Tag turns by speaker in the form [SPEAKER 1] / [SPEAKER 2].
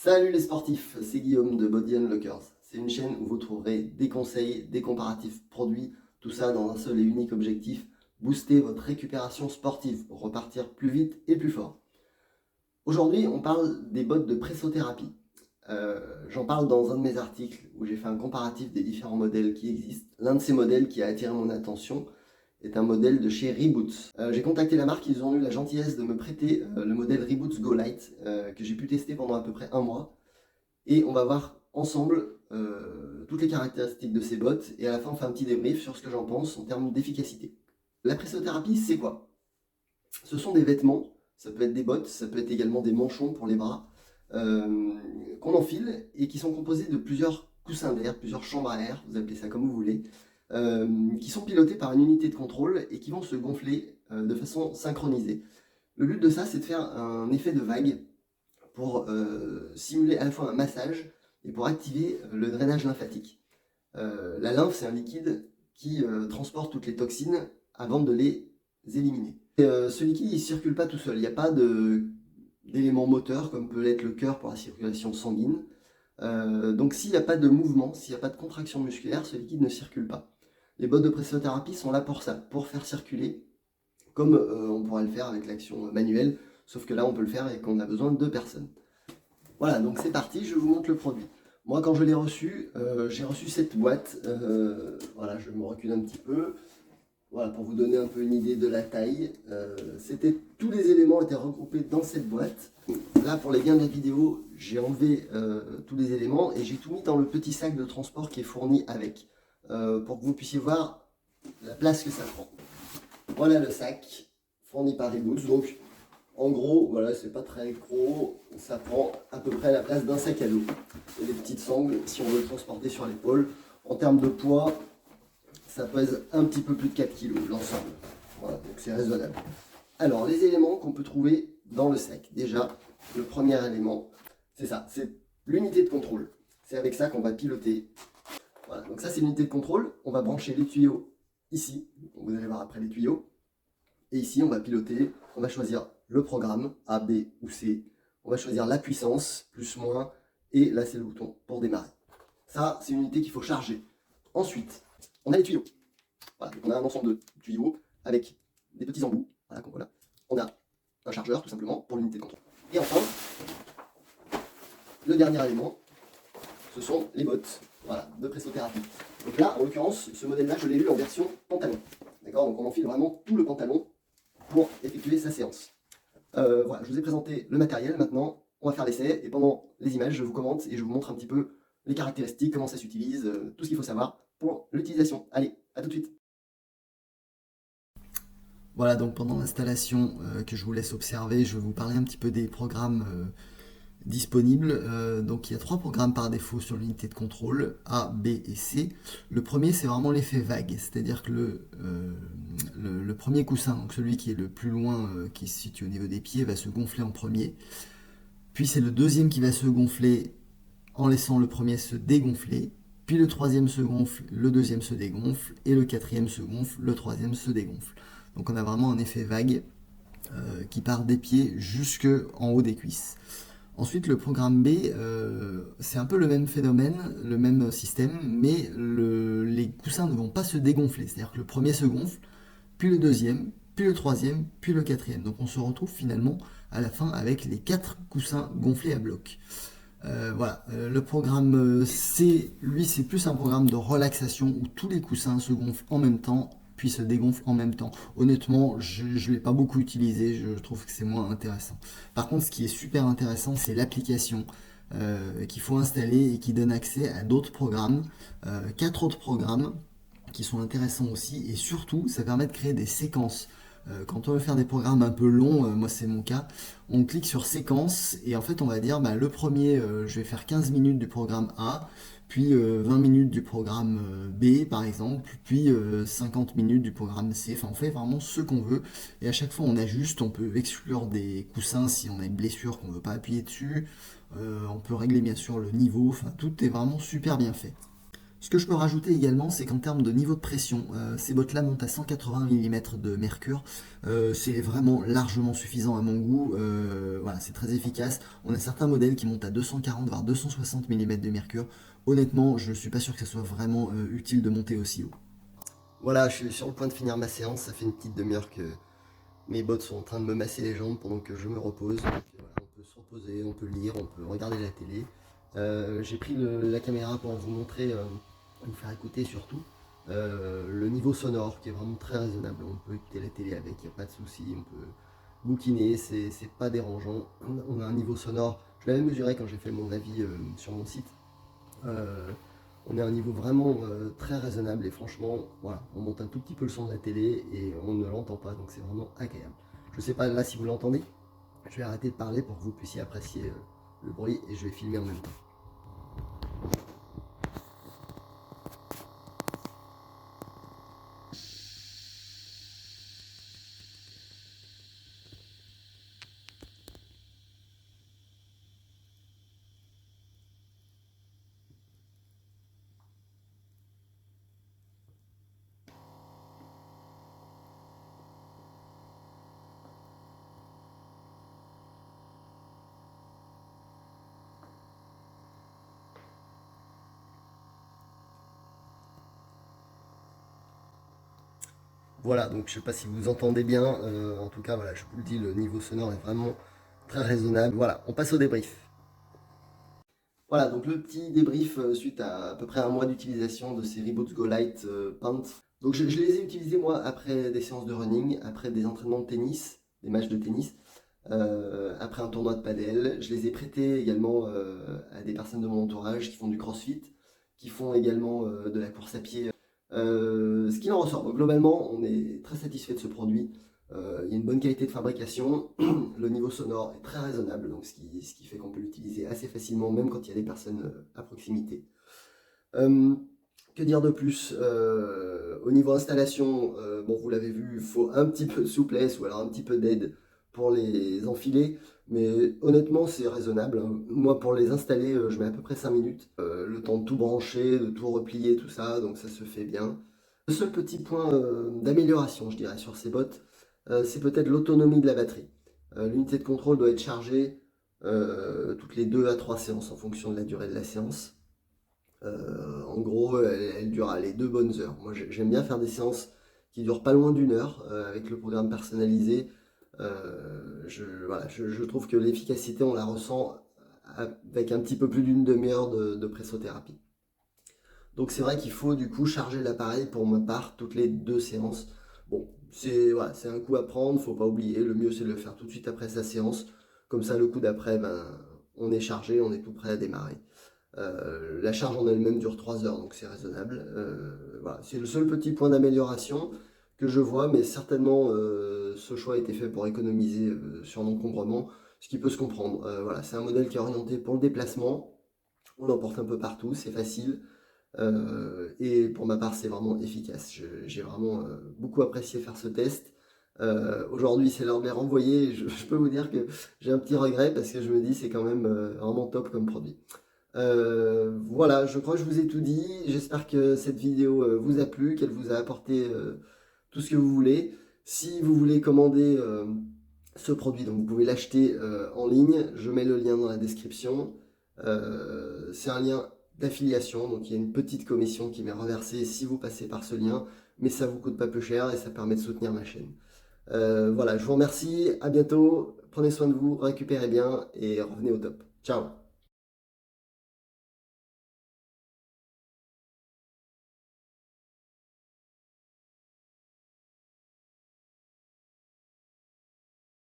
[SPEAKER 1] Salut les sportifs, c'est Guillaume de Body Unlockers. C'est une chaîne où vous trouverez des conseils, des comparatifs produits, tout ça dans un seul et unique objectif, booster votre récupération sportive pour repartir plus vite et plus fort. Aujourd'hui, on parle des bottes de pressothérapie. J'en parle dans un de mes articles où j'ai fait un comparatif des différents modèles qui existent. L'un de ces modèles qui a attiré mon attention est un modèle de chez Reboots. J'ai contacté la marque, ils ont eu la gentillesse de me prêter le modèle Reboots Go Light que j'ai pu tester pendant à peu près un mois. Et on va voir ensemble toutes les caractéristiques de ces bottes et à la fin on fait un petit débrief sur ce que j'en pense en termes d'efficacité. La pressothérapie, c'est quoi? Ce sont des vêtements, ça peut être des bottes, ça peut être également des manchons pour les bras, qu'on enfile et qui sont composés de plusieurs coussins d'air, plusieurs chambres à air, vous appelez ça comme vous voulez, qui sont pilotés par une unité de contrôle et qui vont se gonfler de façon synchronisée. Le but de ça, c'est de faire un effet de vague pour simuler à la fois un massage et pour activer le drainage lymphatique. La lymphe, c'est un liquide qui transporte toutes les toxines avant de les éliminer. Et, ce liquide, il ne circule pas tout seul. Il n'y a pas d'élément moteur comme peut l'être le cœur pour la circulation sanguine. Donc s'il n'y a pas de mouvement, s'il n'y a pas de contraction musculaire, ce liquide ne circule pas. Les bottes de pressothérapie sont là pour ça, pour faire circuler, comme on pourrait le faire avec l'action manuelle, sauf que là on peut le faire et qu'on a besoin de 2 personnes. Voilà, donc c'est parti, je vous montre le produit. Moi quand je l'ai reçu, j'ai reçu cette boîte, voilà, je me recule un petit peu, voilà, pour vous donner un peu une idée de la taille. Tous les éléments étaient regroupés dans cette boîte. Là pour les gains de la vidéo, j'ai enlevé tous les éléments et j'ai tout mis dans le petit sac de transport qui est fourni avec, pour que vous puissiez voir la place que ça prend. Voilà le sac fourni par Reboots. Donc en gros, voilà, c'est pas très gros, ça prend à peu près la place d'un sac à dos. Et des petites sangles si on veut le transporter sur l'épaule. En termes de poids, ça pèse un petit peu plus de 4 kg l'ensemble. Voilà, donc c'est raisonnable. Alors les éléments qu'on peut trouver dans le sac. Déjà, le premier élément, c'est ça, c'est l'unité de contrôle. C'est avec ça qu'on va piloter. Voilà, donc ça c'est l'unité de contrôle. On va brancher les tuyaux ici. Donc, vous allez voir après les tuyaux. Et ici, on va piloter, on va choisir le programme, A, B ou C. On va choisir la puissance, plus, moins, et là, c'est le bouton pour démarrer. Ça, c'est une unité qu'il faut charger. Ensuite, on a les tuyaux. Voilà, donc on a un ensemble de tuyaux avec des petits embouts. Voilà, comme voilà. On a un chargeur, tout simplement, pour l'unité de contrôle. Et enfin, le dernier élément, ce sont les bottes, voilà, de pressothérapie. Donc là, en l'occurrence, ce modèle-là, je l'ai eu en version pantalon. D'accord, donc on enfile vraiment tout le pantalon pour effectuer sa séance. Voilà, je vous ai présenté le matériel, maintenant on va faire l'essai et pendant les images je vous commente et je vous montre un petit peu les caractéristiques, comment ça s'utilise, tout ce qu'il faut savoir pour l'utilisation. Allez, à tout de suite. Voilà, donc pendant l'installation que je vous laisse observer, je vais vous parler un petit peu des programmes disponibles. Donc il y a 3 programmes par défaut sur l'unité de contrôle, A, B et C. Le premier, c'est vraiment l'effet vague, c'est-à-dire que le premier coussin, donc celui qui est le plus loin, qui se situe au niveau des pieds, va se gonfler en premier. Puis c'est le deuxième qui va se gonfler en laissant le premier se dégonfler. Puis le troisième se gonfle, le deuxième se dégonfle, et le quatrième se gonfle, le troisième se dégonfle. Donc on a vraiment un effet vague qui part des pieds jusque en haut des cuisses. Ensuite, le programme B, c'est un peu le même phénomène, le même système, mais les coussins ne vont pas se dégonfler. C'est-à-dire que le premier se gonfle, puis le deuxième, puis le troisième, puis le quatrième. Donc on se retrouve finalement à la fin avec les 4 coussins gonflés à bloc. Voilà, le programme C, lui, c'est plus un programme de relaxation où tous les coussins se gonflent en même temps, puis se dégonflent en même temps. Honnêtement, je ne l'ai pas beaucoup utilisé, je trouve que c'est moins intéressant. Par contre, ce qui est super intéressant, c'est l'application qu'il faut installer et qui donne accès à d'autres programmes, 4 autres programmes qui sont intéressants aussi, et surtout, ça permet de créer des séquences. Quand on veut faire des programmes un peu longs, moi c'est mon cas, on clique sur séquence et en fait on va dire le premier, je vais faire 15 minutes du programme A, puis 20 minutes du programme B par exemple, puis 50 minutes du programme C. Enfin on fait vraiment ce qu'on veut et à chaque fois on ajuste, on peut exclure des coussins si on a une blessure qu'on ne veut pas appuyer dessus, on peut régler bien sûr le niveau, enfin tout est vraiment super bien fait. Ce que je peux rajouter également, c'est qu'en termes de niveau de pression, ces bottes-là montent à 180 mm de mercure. C'est vraiment largement suffisant à mon goût. Voilà, c'est très efficace. On a certains modèles qui montent à 240 voire 260 mm de mercure. Honnêtement, je ne suis pas sûr que ce soit vraiment utile de monter aussi haut. Voilà, je suis sur le point de finir ma séance. Ça fait une petite demi-heure que mes bottes sont en train de me masser les jambes pendant que je me repose. Donc, voilà, on peut se reposer, on peut lire, on peut regarder la télé. J'ai pris la caméra pour vous montrer, vous faire écouter surtout, le niveau sonore qui est vraiment très raisonnable. On peut écouter la télé avec, il n'y a pas de souci, on peut bouquiner, c'est pas dérangeant. On a un niveau sonore, je l'avais mesuré quand j'ai fait mon avis sur mon site. Euh, on est à un niveau vraiment très raisonnable et franchement, voilà, on monte un tout petit peu le son de la télé et on ne l'entend pas, donc c'est vraiment agréable. Je sais pas là si vous l'entendez, je vais arrêter de parler pour que vous puissiez apprécier le bruit et je vais filmer en même temps. Voilà, donc je sais pas si vous entendez bien, en tout cas voilà, je vous le dis, le niveau sonore est vraiment très raisonnable. Voilà, on passe au débrief. Voilà, donc le petit débrief suite à peu près un mois d'utilisation de ces Reeboks Go Light Pant. Donc je les ai utilisés moi après des séances de running, après des entraînements de tennis, des matchs de tennis, après un tournoi de padel. Je les ai prêtés également à des personnes de mon entourage qui font du crossfit, qui font également de la course à pied. Ce qu'il en ressort, donc, globalement, on est très satisfait de ce produit. Il y a une bonne qualité de fabrication, le niveau sonore est très raisonnable, donc ce qui fait qu'on peut l'utiliser assez facilement, même quand il y a des personnes à proximité. Euh, que dire de plus? Au niveau installation, bon, vous l'avez vu, il faut un petit peu de souplesse ou alors un petit peu d'aide pour les enfiler, mais honnêtement, c'est raisonnable, hein. Moi, pour les installer, je mets à peu près 5 minutes. Le temps de tout brancher, de tout replier, tout ça, donc ça se fait bien. Le seul petit point d'amélioration, je dirais, sur ces bottes, c'est peut-être l'autonomie de la batterie. L'unité de contrôle doit être chargée toutes les 2 à 3 séances en fonction de la durée de la séance. En gros, elle dure les 2 bonnes heures. Moi, j'aime bien faire des séances qui durent pas loin d'1 heure avec le programme personnalisé. Voilà, je trouve que l'efficacité, on la ressent avec un petit peu plus d'une demi-heure de pressothérapie. Donc c'est vrai qu'il faut du coup charger l'appareil pour ma part toutes les 2 séances. Bon, c'est voilà, c'est un coup à prendre, faut pas oublier. Le mieux c'est de le faire tout de suite après sa séance. Comme ça, le coup d'après, ben, on est chargé, on est tout prêt à démarrer. La charge en elle-même dure 3 heures, donc c'est raisonnable. Voilà, c'est le seul petit point d'amélioration que je vois, mais certainement ce choix a été fait pour économiser sur l'encombrement, ce qui peut se comprendre. Voilà, c'est un modèle qui est orienté pour le déplacement. On l'emporte un peu partout, c'est facile. Et pour ma part, c'est vraiment efficace. J'ai vraiment beaucoup apprécié faire ce test. Aujourd'hui, c'est l'heure de les renvoyer. Je peux vous dire que j'ai un petit regret parce que je me dis c'est quand même vraiment top comme produit. Voilà, je crois que je vous ai tout dit. J'espère que cette vidéo vous a plu, qu'elle vous a apporté tout ce que vous voulez. Si vous voulez commander ce produit, donc vous pouvez l'acheter en ligne. Je mets le lien dans la description. C'est un lien d'affiliation, donc il y a une petite commission qui m'est reversée si vous passez par ce lien, mais ça vous coûte pas peu cher et ça permet de soutenir ma chaîne. Voilà, je vous remercie, à bientôt, prenez soin de vous, récupérez bien et revenez au top. Ciao!